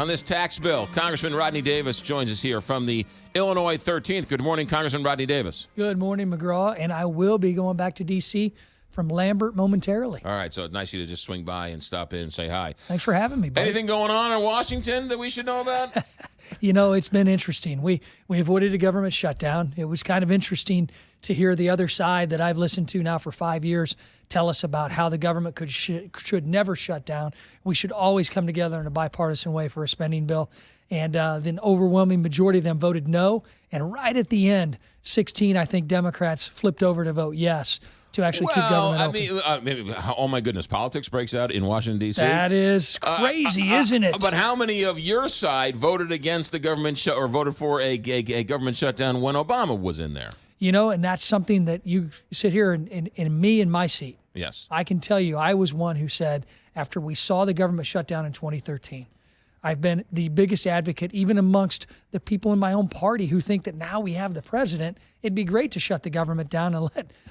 on this tax bill. Congressman Rodney Davis joins us here from the Illinois 13th. Good morning, Congressman Rodney Davis. Good morning, McGraw, and I will be going back to D.C. from Lambert momentarily. All right, so it's nice of you to just swing by and stop in and say hi. Thanks for having me, buddy. Anything going on in Washington that we should know about? You know, it's been interesting. We avoided a government shutdown. It was kind of interesting to hear the other side that I've listened to now for 5 years tell us about how the government should never shut down. We should always come together in a bipartisan way for a spending bill. And the overwhelming majority of them voted no. And right at the end, 16, I think, Democrats flipped over to vote yes to actually keep government open. Oh my goodness, politics breaks out in Washington, D.C.? That is crazy, isn't it? But how many of your side voted against the government or voted for a government shutdown when Obama was in there? You know, and that's something that you sit here and me in my seat. Yes. I can tell you, I was one who said, after we saw the government shut down in 2013, I've been the biggest advocate, even amongst the people in my own party who think that now we have the president, it'd be great to shut the government down and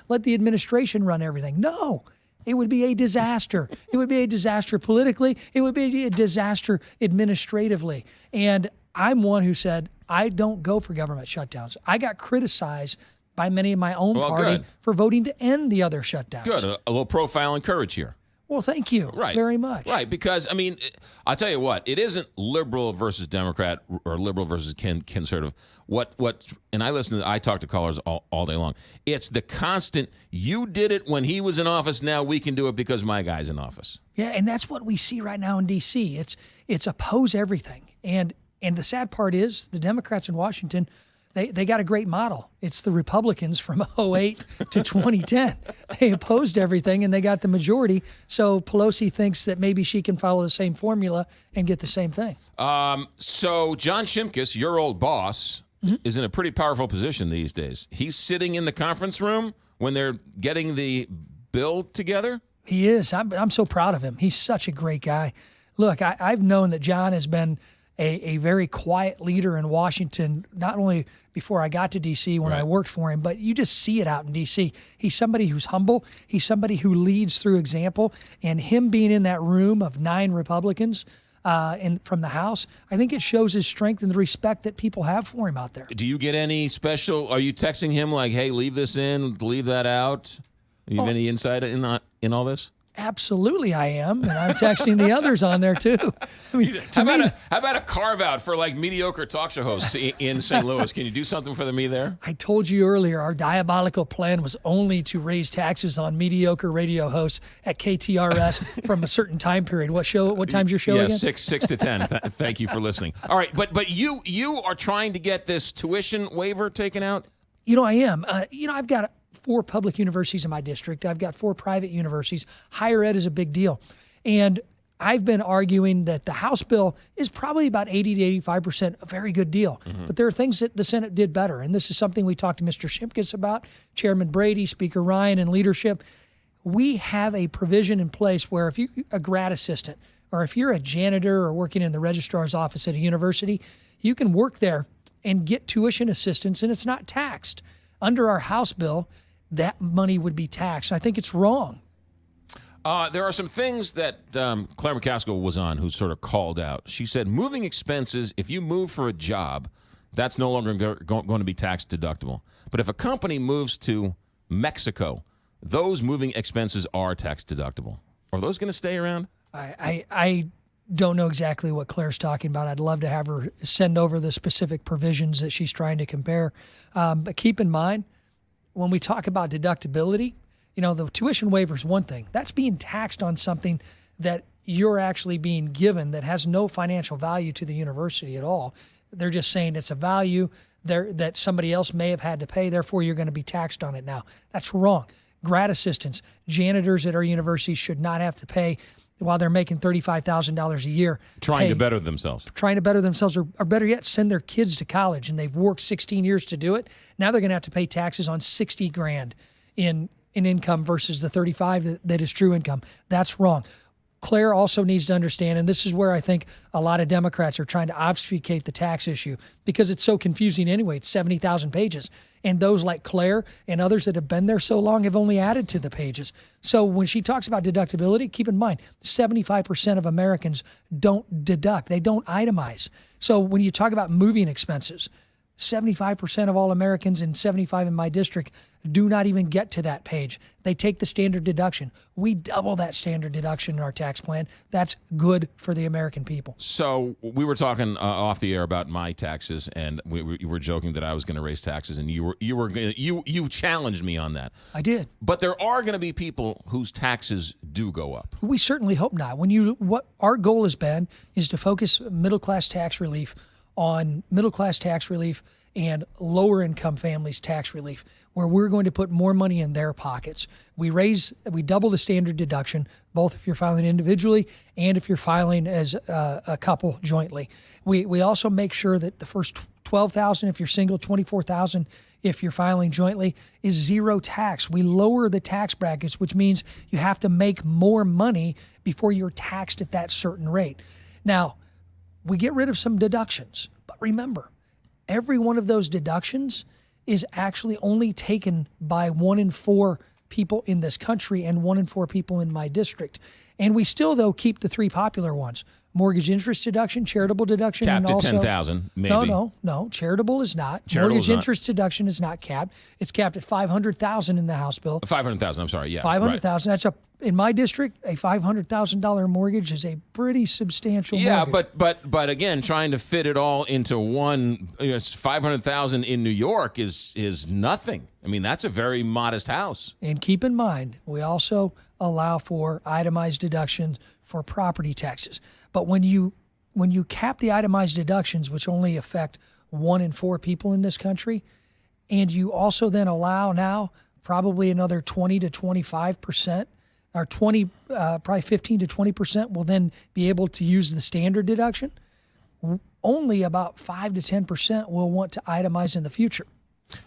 let the administration run everything. No, it would be a disaster. It would be a disaster politically. It would be a disaster administratively. And I'm one who said, I don't go for government shutdowns. I got criticized by many in my own party for voting to end the other shutdowns. Good. A little profile and courage here. Well, thank you very much. Right, because, I mean, I'll tell you what, it isn't liberal versus Democrat or liberal versus conservative. And I talk to callers all day long. It's the constant, you did it when he was in office, now we can do it because my guy's in office. Yeah, and that's what we see right now in D.C. It's oppose everything. And the sad part is the Democrats in Washington, they got a great model. It's the Republicans from 2008 to 2010. They opposed everything, and they got the majority. So Pelosi thinks that maybe she can follow the same formula and get the same thing. So John Shimkus, your old boss, is in a pretty powerful position these days. He's sitting in the conference room when they're getting the bill together? He is. I'm so proud of him. He's such a great guy. Look, I've known that John has been a very quiet leader in Washington, not only before I got to D.C. when I worked for him, but you just see it out in D.C. He's somebody who's humble. He's somebody who leads through example. And him being in that room of 9 Republicans from the House, I think it shows his strength and the respect that people have for him out there. Do you get any special, are you texting him like, hey, leave this in, leave that out? Do you have any insight in all this? Absolutely, I am, and I'm texting the others on there too. I mean, how about a carve out for like mediocre talk show hosts in St. Louis? Can you do something for me there? I told you earlier, our diabolical plan was only to raise taxes on mediocre radio hosts at KTRS from a certain time period. What time's your show again? 6 to 10. Thank you for listening. All right, but you are trying to get this tuition waiver taken out? You know, I am. I've got 4 public universities in my district. I've got 4 private universities. Higher ed is a big deal. And I've been arguing that the House bill is probably about 80 to 85% a very good deal. Mm-hmm. But there are things that the Senate did better. And this is something we talked to Mr. Shimkus about, Chairman Brady, Speaker Ryan, and leadership. We have a provision in place where if you're a grad assistant or if you're a janitor or working in the registrar's office at a university, you can work there and get tuition assistance, and it's not taxed. Under our House bill, that money would be taxed. I think it's wrong. There are some things that Claire McCaskill was on who sort of called out. She said moving expenses, if you move for a job, that's no longer going to be tax deductible. But if a company moves to Mexico, those moving expenses are tax deductible. Are those going to stay around? I don't know exactly what Claire's talking about. I'd love to have her send over the specific provisions that she's trying to compare. But keep in mind, when we talk about deductibility, the tuition waiver is one thing. That's being taxed on something that you're actually being given that has no financial value to the university at all. They're just saying it's a value that somebody else may have had to pay, therefore you're going to be taxed on it now. That's wrong. Grad assistants, janitors at our universities should not have to pay while they're making $35,000 a year. Trying to better themselves, or better yet, send their kids to college, and they've worked 16 years to do it. Now they're going to have to pay taxes on $60,000 in income versus the $35,000 that is true income. That's wrong. Claire also needs to understand, and this is where I think a lot of Democrats are trying to obfuscate the tax issue because it's so confusing anyway. It's 70,000 pages. And those like Claire and others that have been there so long have only added to the pages. So when she talks about deductibility, keep in mind, 75% of Americans don't deduct. They don't itemize. So when you talk about moving expenses, 75% of all Americans and 75 in my district do not even get to that page. They take the standard deduction. We double that standard deduction in our tax plan. That's good for the American people. So we were talking off the air about my taxes, and we were joking that I was going to raise taxes, and you challenged me on that. I did. But there are going to be people whose taxes do go up. We certainly hope not. What our goal has been is to focus middle-class tax relief on middle-class tax relief and lower-income families' tax relief, where we're going to put more money in their pockets. We double the standard deduction, both if you're filing individually and if you're filing as a couple jointly. We also make sure that the first $12,000 if you're single, $24,000 if you're filing jointly is zero tax. We lower the tax brackets, which means you have to make more money before you're taxed at that certain rate. Now, we get rid of some deductions, but remember, every one of those deductions is actually only taken by 1 in 4 people in this country and 1 in 4 people in my district. And we still, though, keep the 3 popular ones: mortgage interest deduction, charitable deduction, capped and also at 10,000, maybe. No. Charitable is not. Charitable's Mortgage interest deduction is not capped. It's capped at $500,000 in the House bill. 500,000. I'm sorry. Yeah, $500,000. That's in my district, a $500,000 mortgage is a pretty substantial mortgage. But again, trying to fit it all into one, $500,000 in New York is nothing. I mean, that's a very modest house. And keep in mind, we also allow for itemized deductions for property taxes. But when you cap the itemized deductions, which only affect 1 in 4 people in this country, and you also then allow now probably another 20 to 25%, or probably 15 to 20% will then be able to use the standard deduction. Only about 5 to 10% will want to itemize in the future.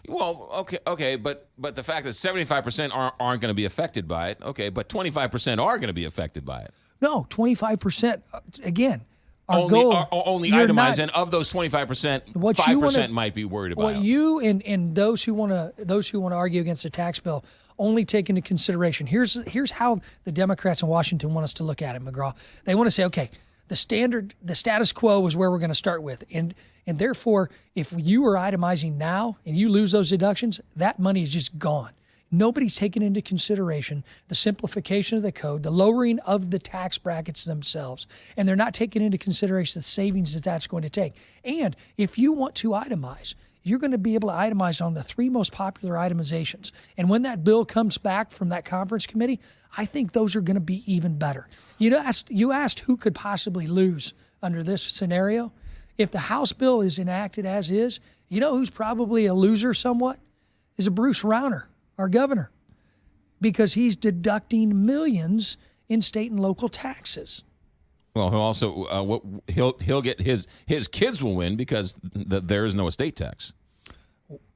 Well, okay, but the fact that 75% aren't going to be affected by it, okay, but 25% are going to be affected by it. No, 25%. Again, our only goal only itemize, and of those 25%, 5% might be worried about what it. You and those who want to argue against the tax bill only take into consideration. Here's how the Democrats in Washington want us to look at it, McGraw. They want to say, okay, the status quo is where we're going to start with, and therefore, if you are itemizing now and you lose those deductions, that money is just gone. Nobody's taken into consideration the simplification of the code, the lowering of the tax brackets themselves, and they're not taking into consideration the savings that that's going to take. And if you want to itemize, you're going to be able to itemize on the 3 most popular itemizations. And when that bill comes back from that conference committee, I think those are going to be even better. You asked who could possibly lose under this scenario. If the House bill is enacted as is, you know who's probably a loser somewhat? Is a Bruce Rauner, our governor, because he's deducting millions in state and local taxes. Well, he'll get his kids will win because there is no estate tax.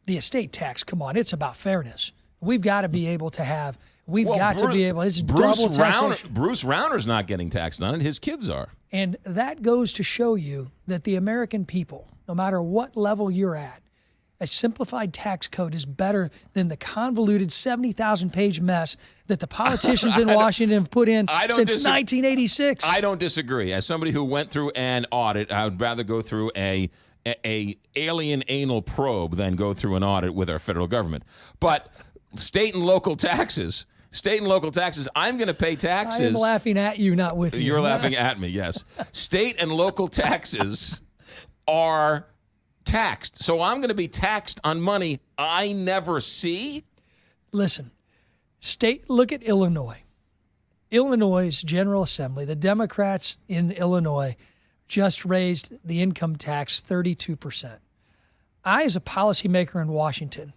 The estate tax, come on, it's about fairness. We've got to be able to have. It's double taxation. Bruce Rauner's not getting taxed on it. His kids are. And that goes to show you that the American people, no matter what level you're at, a simplified tax code is better than the convoluted 70,000-page mess that the politicians in Washington have put in since 1986. I don't disagree. As somebody who went through an audit, I would rather go through a alien anal probe than go through an audit with our federal government. But state and local taxes, I'm going to pay taxes. I am laughing at you, not with you. You're laughing at me, yes. State and local taxes are taxed. So I'm going to be taxed on money I never see? Listen, look at Illinois. Illinois' General Assembly, the Democrats in Illinois just raised the income tax 32%. I, as a policymaker in Washington,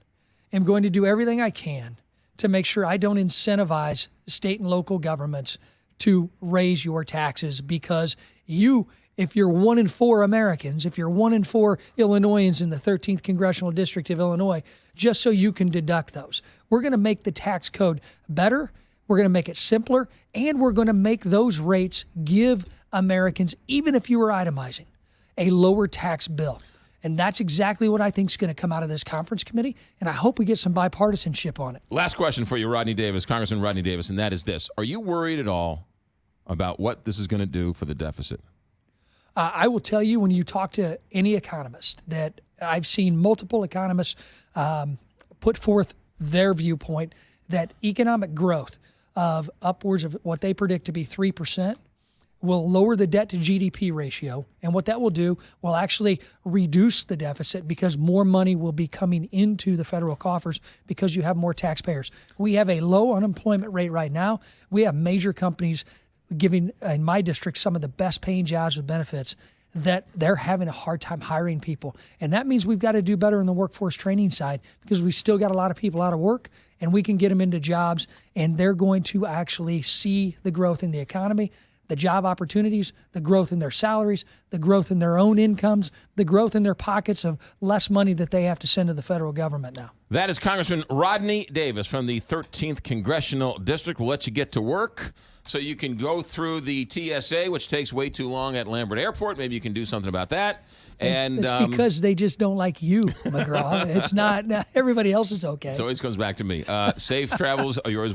am going to do everything I can to make sure I don't incentivize state and local governments to raise your taxes because if you're 1 in 4 Americans, if you're 1 in 4 Illinoisans in the 13th Congressional District of Illinois, just so you can deduct those. We're going to make the tax code better. We're going to make it simpler, and we're going to make those rates give Americans, even if you were itemizing, a lower tax bill. And that's exactly what I think is going to come out of this conference committee, and I hope we get some bipartisanship on it. Last question for you, Rodney Davis, Congressman Rodney Davis, and that is this. Are you worried at all about what this is going to do for the deficit? I will tell you, when you talk to any economist, that I've seen multiple economists put forth their viewpoint that economic growth of upwards of what they predict to be 3% will lower the debt to GDP ratio. And what that will do will actually reduce the deficit because more money will be coming into the federal coffers because you have more taxpayers. We have a low unemployment rate right now. We have major companies giving, in my district, some of the best paying jobs with benefits, that they're having a hard time hiring people. And that means we've got to do better on the workforce training side because we still got a lot of people out of work, and we can get them into jobs, and they're going to actually see the growth in the economy, the job opportunities, the growth in their salaries, the growth in their own incomes, the growth in their pockets of less money that they have to send to the federal government now. That is Congressman Rodney Davis from the 13th Congressional District. We'll let you get to work so you can go through the TSA, which takes way too long at Lambert Airport. Maybe you can do something about that. And it's because they just don't like you, McGraw. It's not, everybody else is okay. So it always comes back to me. Safe travels are yours.